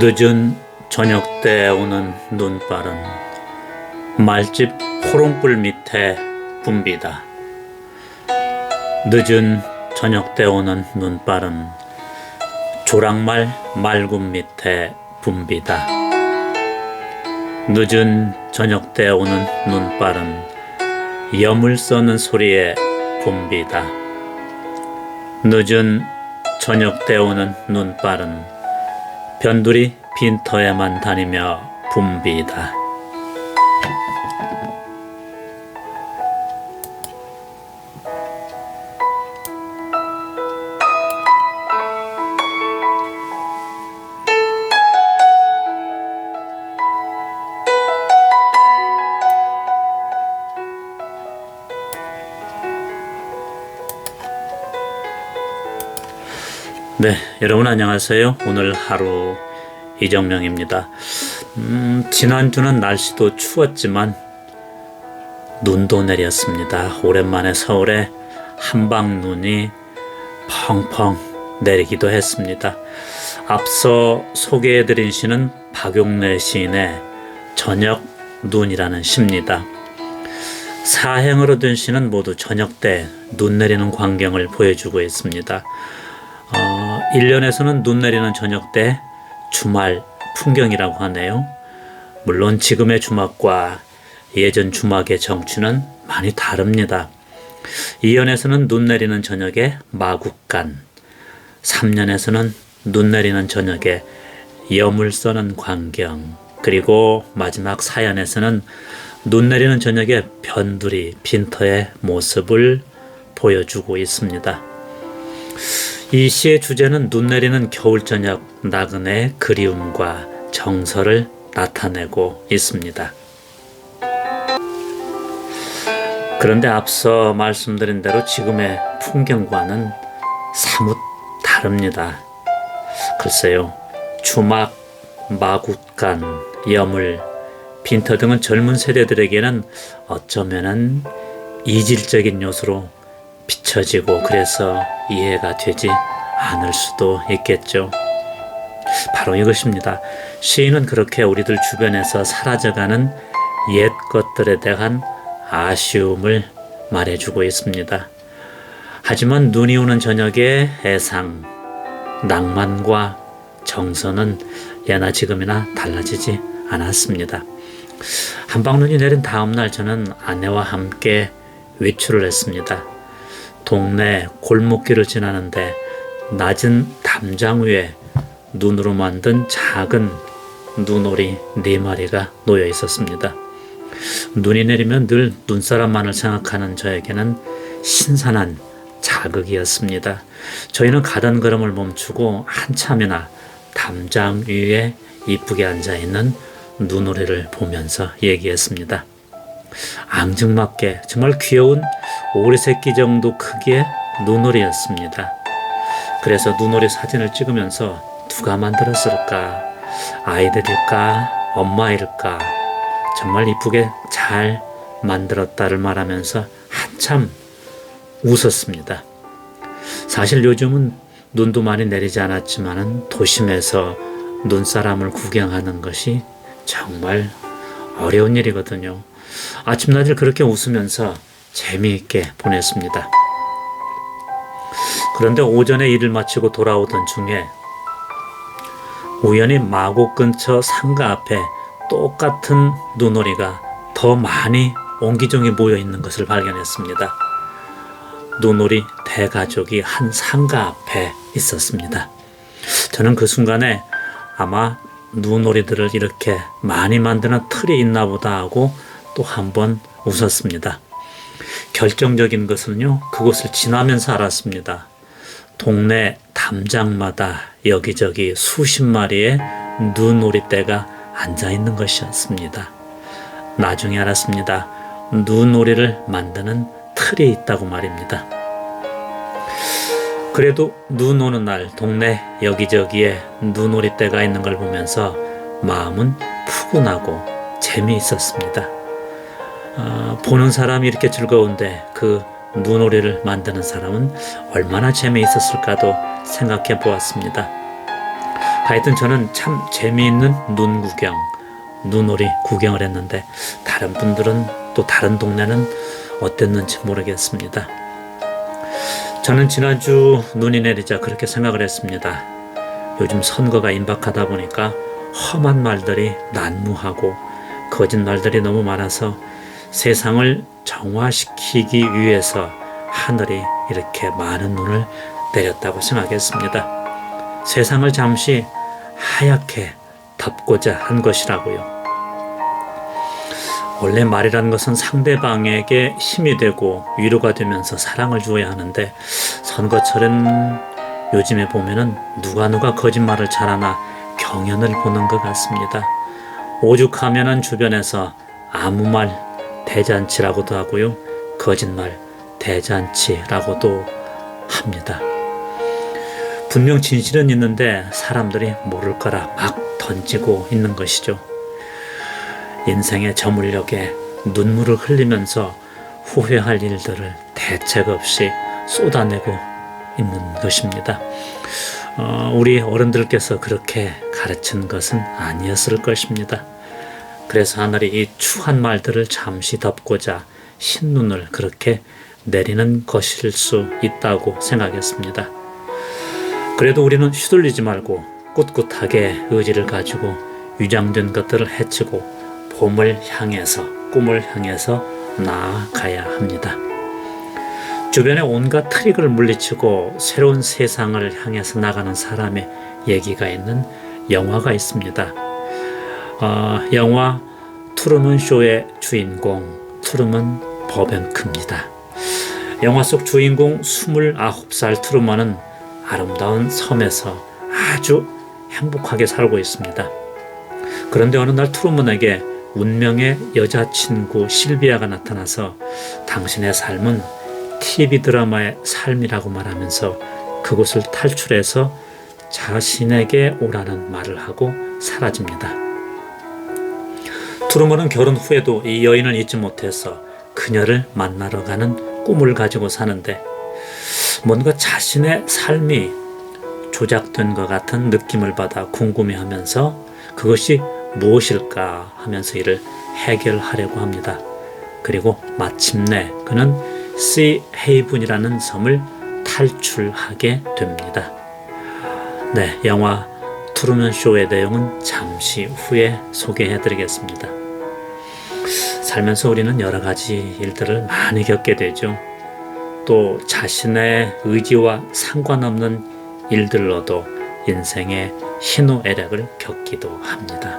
늦은 저녁 때 오는 눈발은 말집 호롱불 밑에 붐비다. 늦은 저녁 때 오는 눈발은 조랑말 말굽 밑에 붐비다. 늦은 저녁 때 오는 눈발은 염을 써는 소리에 붐비다. 늦은 저녁 때 오는 눈발은 변두리 빈터에만 다니며 붐비다. 네, 여러분 안녕하세요. 오늘 하루 이정명입니다. 지난주는 날씨도 추웠지만 눈도 내렸습니다. 오랜만에 서울에 한방눈이 펑펑 내리기도 했습니다. 앞서 소개해드린 시는 박용래 시인의 저녁 눈이라는 시입니다. 사행으로 된 시는 모두 저녁 때 눈 내리는 광경을 보여주고 있습니다. 1년에서는 눈 내리는 저녁 때 주말 풍경이라고 하네요. 물론 지금의 주막과 예전 주막의 정취는 많이 다릅니다. 2년에서는 눈 내리는 저녁에 마국간, 3년에서는 눈 내리는 저녁에 염을 써는 광경, 그리고 마지막 4년에서는 눈 내리는 저녁에 변두리 빈터의 모습을 보여주고 있습니다. 이 시의 주제는 눈 내리는 겨울 저녁 나그네의 그리움과 정서를 나타내고 있습니다. 그런데 앞서 말씀드린 대로 지금의 풍경과는 사뭇 다릅니다. 글쎄요, 주막, 마굿간, 여물, 빈터 등은 젊은 세대들에게는 어쩌면은 이질적인 요소로 비춰지고 그래서 이해가 되지 않을 수도 있겠죠. 바로 이것입니다. 시인은 그렇게 우리들 주변에서 사라져가는 옛 것들에 대한 아쉬움을 말해주고 있습니다. 하지만 눈이 오는 저녁의 애상, 낭만과 정서는 예나 지금이나 달라지지 않았습니다. 한방눈이 내린 다음날 저는 아내와 함께 외출을 했습니다. 동네 골목길을 지나는데 낮은 담장 위에 눈으로 만든 작은 눈오리 4마리가 놓여 있었습니다. 눈이 내리면 늘 눈사람만을 생각하는 저에게는 신선한 자극이었습니다. 저희는 가던 걸음을 멈추고 한참이나 담장 위에 이쁘게 앉아있는 눈오리를 보면서 얘기했습니다. 앙증맞게 정말 귀여운 오리새끼 정도 크기의 눈오리였습니다. 그래서 눈오리 사진을 찍으면서 누가 만들었을까? 아이들일까? 엄마일까? 정말 이쁘게 잘 만들었다를 말하면서 한참 웃었습니다. 사실 요즘은 눈도 많이 내리지 않았지만 도심에서 눈사람을 구경하는 것이 정말 어려운 일이거든요. 아침낮을 그렇게 웃으면서 재미있게 보냈습니다. 그런데 오전에 일을 마치고 돌아오던 중에 우연히 마곡 근처 상가 앞에 똑같은 눈오리가 더 많이 옹기종이 모여 있는 것을 발견했습니다. 눈오리 대가족이 한 상가 앞에 있었습니다. 저는 그 순간에 아마 눈오리들을 이렇게 많이 만드는 틀이 있나 보다 하고 또 한 번 웃었습니다. 결정적인 것은요, 그곳을 지나면서 알았습니다. 동네 담장마다 여기저기 수십 마리의 눈오리떼가 앉아있는 것이었습니다. 나중에 알았습니다. 눈오리를 만드는 틀이 있다고 말입니다. 그래도 눈 오는 날 동네 여기저기에 눈오리떼가 있는 걸 보면서 마음은 푸근하고 재미있었습니다. 보는 사람이 이렇게 즐거운데 그 눈오리를 만드는 사람은 얼마나 재미있었을까도 생각해 보았습니다. 하여튼 저는 참 재미있는 눈 구경, 눈오리 구경을 했는데 다른 분들은 또 다른 동네는 어땠는지 모르겠습니다. 저는 지난주 눈이 내리자 그렇게 생각을 했습니다. 요즘 선거가 임박하다 보니까 험한 말들이 난무하고 거짓말들이 너무 많아서 세상을 정화시키기 위해서 하늘이 이렇게 많은 눈을 내렸다고 생각했습니다. 세상을 잠시 하얗게 덮고자 한 것이라고요. 원래 말이라는 것은 상대방에게 힘이 되고 위로가 되면서 사랑을 주어야 하는데 선거철은 요즘에 보면은 누가 거짓말을 잘하나 경연을 보는 것 같습니다. 오죽하면은 주변에서 아무 말 대잔치라고도 하고요. 거짓말 대잔치라고도 합니다. 분명 진실은 있는데 사람들이 모를 거라 막 던지고 있는 것이죠. 인생의 저물녘에 눈물을 흘리면서 후회할 일들을 대책 없이 쏟아내고 있는 것입니다. 우리 어른들께서 그렇게 가르친 것은 아니었을 것입니다. 그래서 하늘이 이 추한 말들을 잠시 덮고자 흰눈을 그렇게 내리는 것일 수 있다고 생각했습니다. 그래도 우리는 휘둘리지 말고 꿋꿋하게 의지를 가지고 위장된 것들을 해치고 봄을 향해서, 꿈을 향해서 나아가야 합니다. 주변에 온갖 트릭을 물리치고 새로운 세상을 향해서 나가는 사람의 얘기가 있는 영화가 있습니다. 영화 트루먼 쇼의 주인공 트루먼 버뱅크입니다. 영화 속 주인공 29살 트루먼은 아름다운 섬에서 아주 행복하게 살고 있습니다. 그런데 어느 날 트루먼에게 운명의 여자친구 실비아가 나타나서 당신의 삶은 TV 드라마의 삶이라고 말하면서 그곳을 탈출해서 자신에게 오라는 말을 하고 사라집니다. 트루먼은 결혼 후에도 이 여인을 잊지 못해서 그녀를 만나러 가는 꿈을 가지고 사는데 뭔가 자신의 삶이 조작된 것 같은 느낌을 받아 궁금해하면서 그것이 무엇일까 하면서 이를 해결하려고 합니다. 그리고 마침내 그는 시 헤이븐이라는 섬을 탈출하게 됩니다. 네, 영화 트루먼 쇼의 내용은 잠시 후에 소개해드리겠습니다. 살면서 우리는 여러 가지 일들을 많이 겪게 되죠. 또 자신의 의지와 상관없는 일들로도 인생의 희노애락을 겪기도 합니다.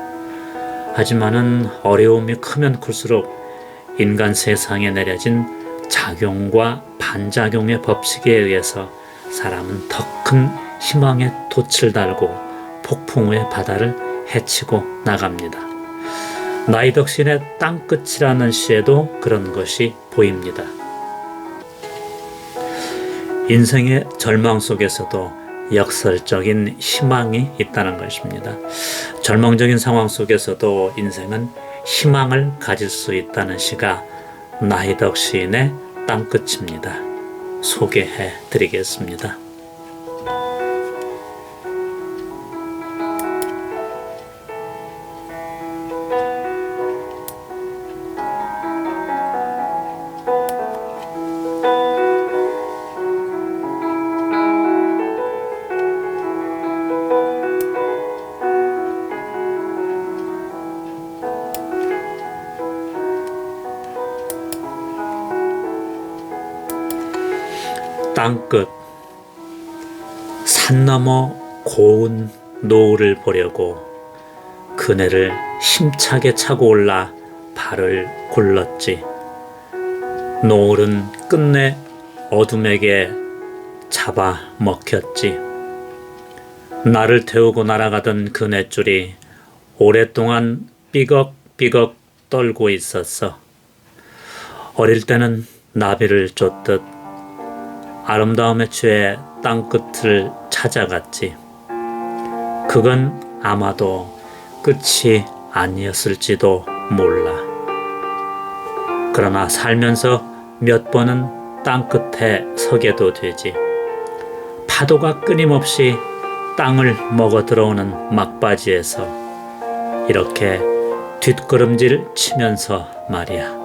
하지만은 어려움이 크면 클수록 인간 세상에 내려진 작용과 반작용의 법칙에 의해서 사람은 더 큰 희망의 돛을 달고 폭풍우의 바다를 헤치고 나갑니다. 나이덕신의 땅끝이라는 시에도 그런 것이 보입니다. 인생의 절망 속에서도 역설적인 희망이 있다는 것입니다. 절망적인 상황 속에서도 인생은 희망을 가질 수 있다는 시가 나이덕 시인의 땅끝입니다. 소개해 드리겠습니다. 땅끝 산 너머 고운 노을을 보려고 그네를 힘차게 차고 올라 발을 굴렀지. 노을은 끝내 어둠에게 잡아먹혔지. 나를 태우고 날아가던 그네줄이 오랫동안 삐걱삐걱 떨고 있었어. 어릴 때는 나비를 쫓듯 아름다움에 취해 땅끝을 찾아갔지. 그건 아마도 끝이 아니었을지도 몰라. 그러나 살면서 몇 번은 땅끝에 서게도 되지. 파도가 끊임없이 땅을 먹어 들어오는 막바지에서 이렇게 뒷걸음질 치면서 말이야.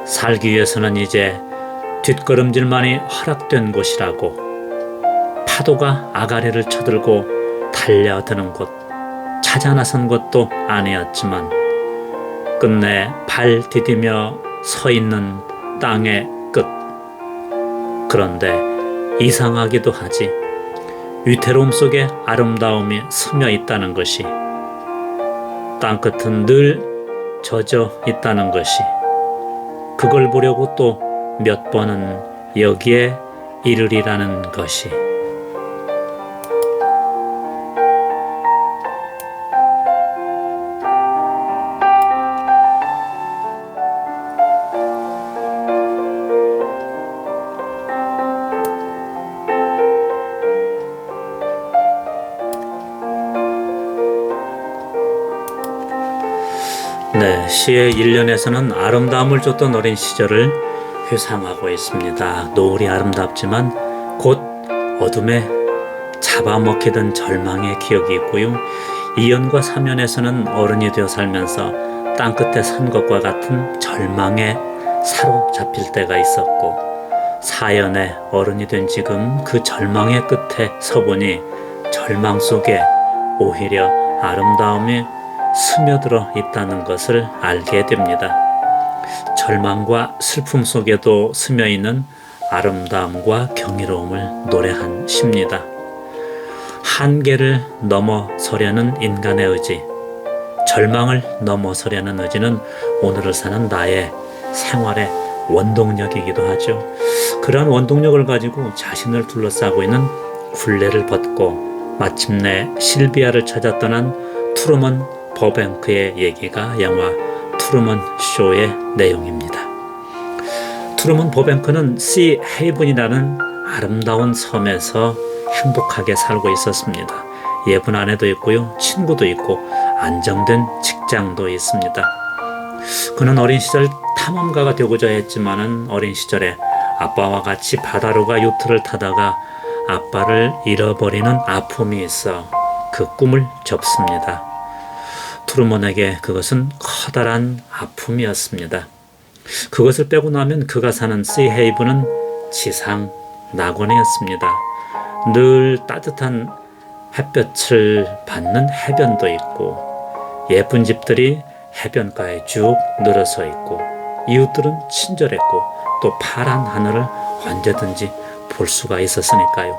살기 위해서는 이제 뒷걸음질만이 허락된 곳이라고. 파도가 아가리를 쳐들고 달려드는 곳, 찾아 나선 것도 아니었지만 끝내 발 디디며 서 있는 땅의 끝. 그런데 이상하기도 하지. 위태로움 속에 아름다움이 스며 있다는 것이, 땅끝은 늘 젖어 있다는 것이, 그걸 보려고 또 몇 번은 여기에 이르리라는 것이. 네, 시의 일련에서는 아름다움을 줬던 어린 시절을 회상하고 있습니다. 노을이 아름답지만 곧 어둠에 잡아먹히던 절망의 기억이 있고요. 2연과 3연에서는 어른이 되어 살면서 땅끝에 산 것과 같은 절망에 사로잡힐 때가 있었고, 4연에 어른이 된 지금 그 절망의 끝에 서보니 절망 속에 오히려 아름다움이 스며들어 있다는 것을 알게 됩니다. 절망과 슬픔 속에도 스며있는 아름다움과 경이로움을 노래한 시입니다. 한계를 넘어서려는 인간의 의지, 절망을 넘어서려는 의지는 오늘을 사는 나의 생활의 원동력이기도 하죠. 그러한 원동력을 가지고 자신을 둘러싸고 있는 굴레를 벗고 마침내 실비아를 찾아 떠난 트루먼 버뱅크의 얘기가 영화 트루먼 쇼의 내용입니다. 트루먼 버뱅크는 시 헤이븐이라는 아름다운 섬에서 행복하게 살고 있었습니다. 예쁜 아내도 있고요, 친구도 있고 안정된 직장도 있습니다. 그는 어린 시절 탐험가가 되고자 했지만은 어린 시절에 아빠와 같이 바다로 가 요트를 타다가 아빠를 잃어버리는 아픔이 있어 그 꿈을 접습니다. 트루먼에게 그것은 커다란 아픔이었습니다. 그것을 빼고 나면 그가 사는 시헤이븐은 지상 낙원이었습니다. 늘 따뜻한 햇볕을 받는 해변도 있고, 예쁜 집들이 해변가에 쭉 늘어서 있고, 이웃들은 친절했고, 또 파란 하늘을 언제든지 볼 수가 있었으니까요.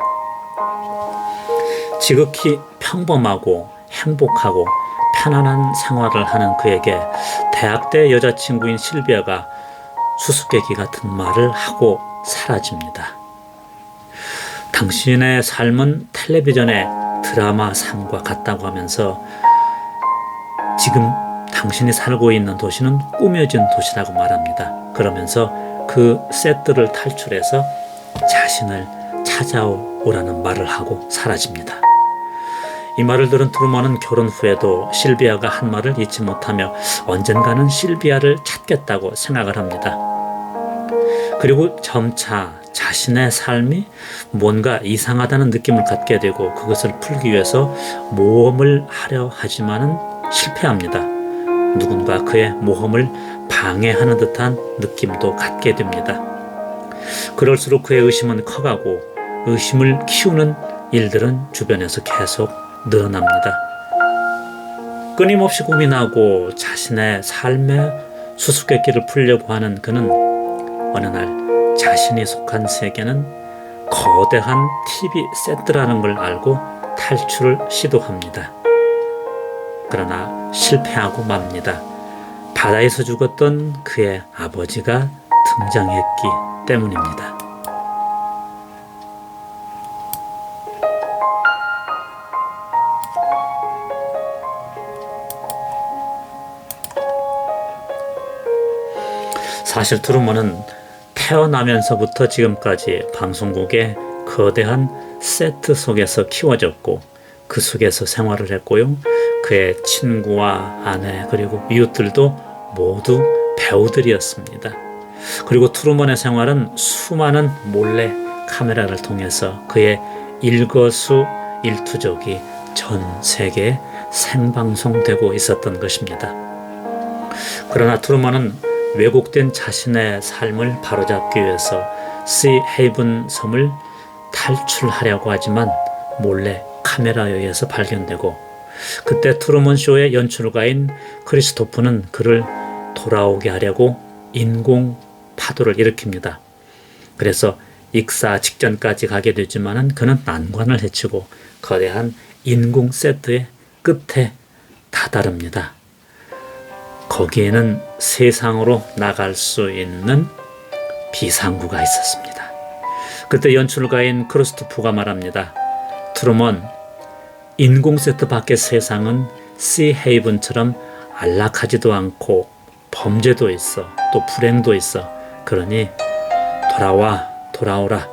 지극히 평범하고 행복하고 편안한 생활을 하는 그에게 대학 때 여자친구인 실비아가 수수께끼 같은 말을 하고 사라집니다. 당신의 삶은 텔레비전의 드라마 삶과 같다고 하면서 지금 당신이 살고 있는 도시는 꾸며진 도시라고 말합니다. 그러면서 그 세트를 탈출해서 자신을 찾아오라는 말을 하고 사라집니다. 이 말을 들은 트루먼은 결혼 후에도 실비아가 한 말을 잊지 못하며 언젠가는 실비아를 찾겠다고 생각을 합니다. 그리고 점차 자신의 삶이 뭔가 이상하다는 느낌을 갖게 되고 그것을 풀기 위해서 모험을 하려 하지만은 실패합니다. 누군가 그의 모험을 방해하는 듯한 느낌도 갖게 됩니다. 그럴수록 그의 의심은 커가고 의심을 키우는 일들은 주변에서 계속 늘어납니다. 끊임없이 고민하고 자신의 삶의 수수께끼를 풀려고 하는 그는 어느 날 자신이 속한 세계는 거대한 TV 세트라는 걸 알고 탈출을 시도합니다. 그러나 실패하고 맙니다. 바다에서 죽었던 그의 아버지가 등장했기 때문입니다. 사실 트루먼은 태어나면서부터 지금까지 방송국의 거대한 세트 속에서 키워졌고 그 속에서 생활을 했고요. 그의 친구와 아내 그리고 이웃들도 모두 배우들이었습니다. 그리고 트루먼의 생활은 수많은 몰래 카메라를 통해서 그의 일거수일투족이 전 세계에 생방송되고 있었던 것입니다. 그러나 트루먼은 왜곡된 자신의 삶을 바로잡기 위해서 시 헤이븐 섬을 탈출하려고 하지만 몰래 카메라에 의해서 발견되고, 그때 트루먼 쇼의 연출가인 크리스토프는 그를 돌아오게 하려고 인공 파도를 일으킵니다. 그래서 익사 직전까지 가게 되지만 그는 난관을 헤치고 거대한 인공 세트의 끝에 다다릅니다. 거기에는 세상으로 나갈 수 있는 비상구가 있었습니다. 그때 연출가인 크리스토프가 말합니다. 트루먼, 인공 세트 밖의 세상은 시 헤이븐처럼 안락하지도 않고 범죄도 있어, 또 불행도 있어. 그러니 돌아오라.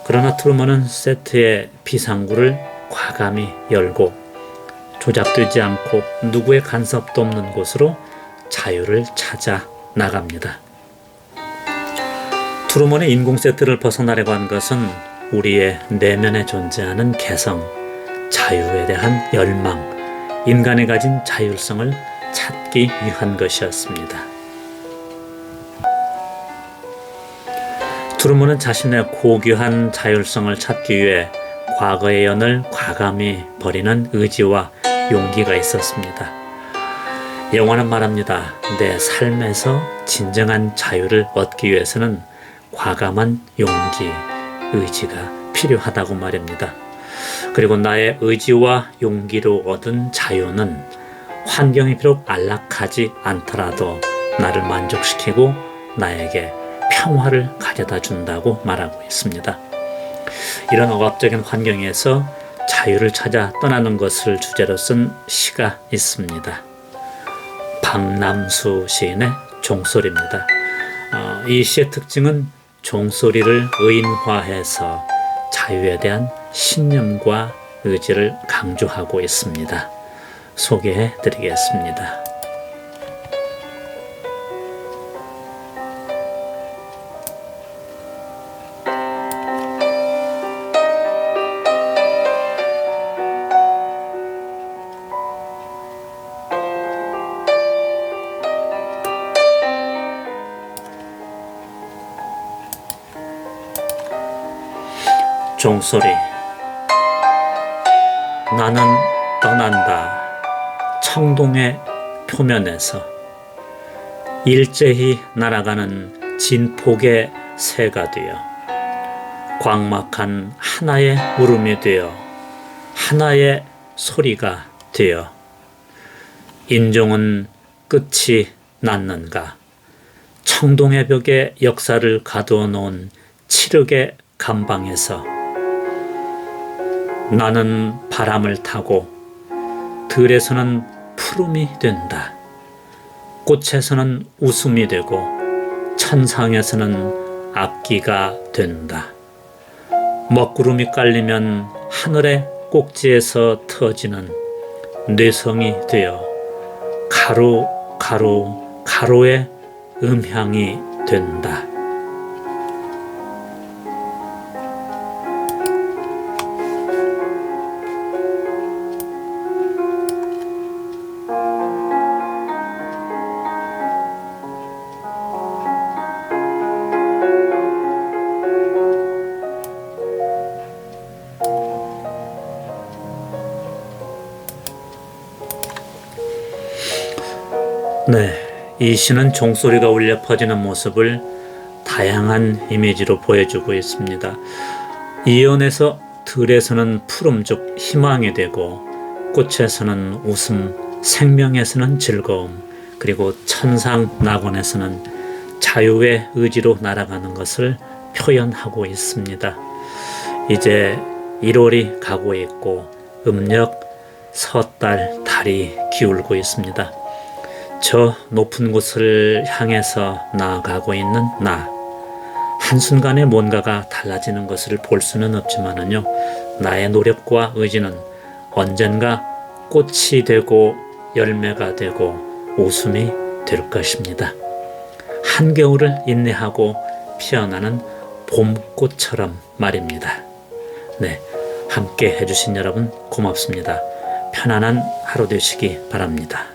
그러나 트루먼은 세트의 비상구를 과감히 열고 조작되지 않고 누구의 간섭도 없는 곳으로 자유를 찾아 나갑니다. 트루먼의 인공 세트를 벗어나려고 한 것은 우리의 내면에 존재하는 개성, 자유에 대한 열망, 인간이 가진 자율성을 찾기 위한 것이었습니다. 트루먼은 자신의 고귀한 자율성을 찾기 위해 과거의 연을 과감히 버리는 의지와 용기가 있었습니다. 영화는 말합니다. 내 삶에서 진정한 자유를 얻기 위해서는 과감한 용기, 의지가 필요하다고 말입니다. 그리고 나의 의지와 용기로 얻은 자유는 환경이 비록 안락하지 않더라도 나를 만족시키고 나에게 평화를 가져다 준다고 말하고 있습니다. 이런 억압적인 환경에서 자유를 찾아 떠나는 것을 주제로 쓴 시가 있습니다. 박남수 시인의 종소리입니다. 이 시의 특징은 종소리를 의인화해서 자유에 대한 신념과 의지를 강조하고 있습니다. 소개해 드리겠습니다. 종소리. 나는 떠난다. 청동의 표면에서 일제히 날아가는 진폭의 새가 되어 광막한 하나의 울음이 되어 하나의 소리가 되어 인종은 끝이 났는가. 청동의 벽에 역사를 가두어 놓은 칠흑의 감방에서 나는 바람을 타고 들에서는 푸름이 된다. 꽃에서는 웃음이 되고 천상에서는 악기가 된다. 먹구름이 깔리면 하늘의 꼭지에서 터지는 뇌성이 되어 가로의 음향이 된다. 이 시는 종소리가 울려 퍼지는 모습을 다양한 이미지로 보여주고 있습니다. 이연에서 들에서는 푸름 즉 희망이 되고 꽃에서는 웃음, 생명에서는 즐거움, 그리고 천상 낙원에서는 자유의 의지로 날아가는 것을 표현하고 있습니다. 이제 1월이 가고 있고 음력 섣달 달이 기울고 있습니다. 저 높은 곳을 향해서 나아가고 있는 나. 한순간에 뭔가가 달라지는 것을 볼 수는 없지만은요, 나의 노력과 의지는 언젠가 꽃이 되고 열매가 되고 웃음이 될 것입니다. 한겨울을 인내하고 피어나는 봄꽃처럼 말입니다. 함께 해주신 여러분 고맙습니다. 편안한 하루 되시기 바랍니다.